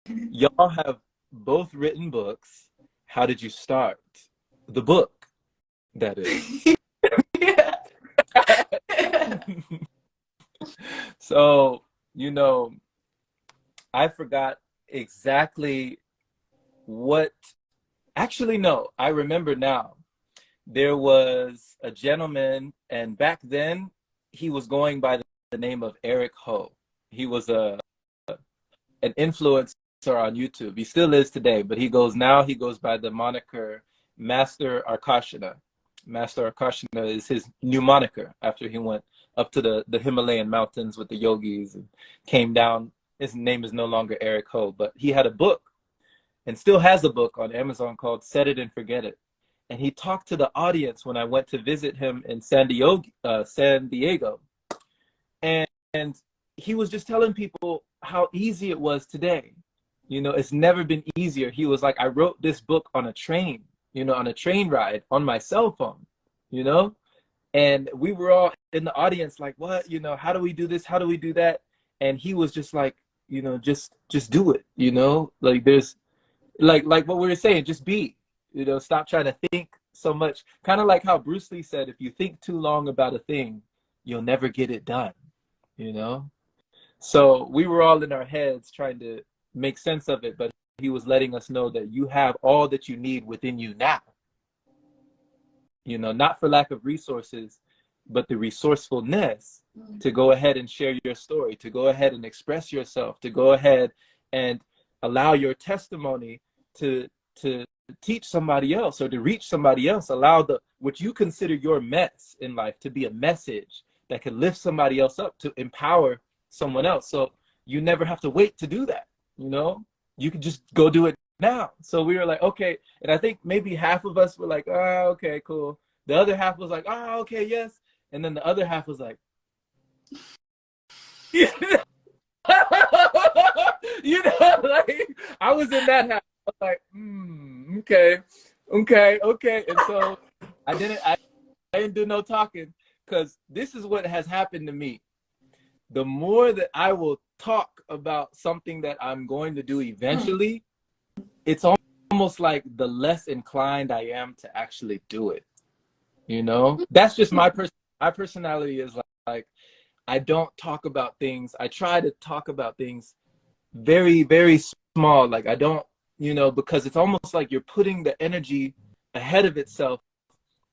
Y'all have both written books. How did you start the book? That is. Yeah. So, you know, I forgot exactly what. Actually, no, I remember now. There was a gentleman, and back then he was going by the name of Eric Ho. He was an influencer on YouTube. He still is today, but he goes by the moniker Master Arkashana. Master Arkashana is his new moniker after he went up to the Himalayan mountains with the yogis and came down. His name is no longer Eric Ho, but he had a book and still has a book on Amazon called Set It and Forget It. And he talked to the audience when I went to visit him in San Diego. And he was just telling people how easy it was today. You know, it's never been easier. He was like, I wrote this book on a train, on a train ride on my cell phone, you know? And we were all in the audience like, what, how do we do this? How do we do that? And he was just like, just do it, like there's like what we were saying, just be, stop trying to think so much. Kind of like how Bruce Lee said, if you think too long about a thing, you'll never get it done, you know? So we were all in our heads trying to make sense of it, but he was letting us know that you have all that you need within you now. Not for lack of resources, but the resourcefulness to go ahead and share your story, to go ahead and express yourself, to go ahead and allow your testimony to teach somebody else or to reach somebody else. Allow what you consider your mess in life to be a message that can lift somebody else up, to empower someone else. So you never have to wait to do that. You can just go do it now. So we were like, okay. And I think maybe half of us were like, oh, okay, cool. The other half was like, oh, okay, yes. And then the other half was like, like, I was in that half. I was like, okay. And so I didn't do no talking, because this is what has happened to me. The more that I will talk about something that I'm going to do eventually, it's almost like the less inclined I am to actually do it. That's just my personality is like I don't talk about things. I try to talk about things very, very small. Like I don't, because it's almost like you're putting the energy ahead of itself,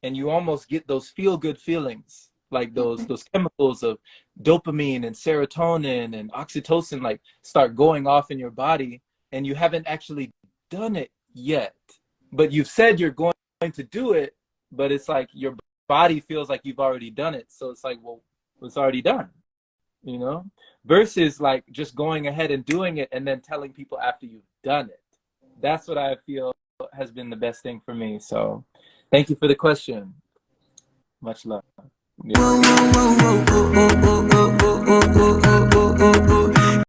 and you almost get those feel-good feelings, like those chemicals of dopamine and serotonin and oxytocin, like start going off in your body, and you haven't actually done it yet. But you've said you're going to do it, but it's like your body feels like you've already done it. So it's like, well, it's already done, versus like just going ahead and doing it and then telling people after you've done it. That's what I feel has been the best thing for me. So thank you for the question. Much love. Yeah.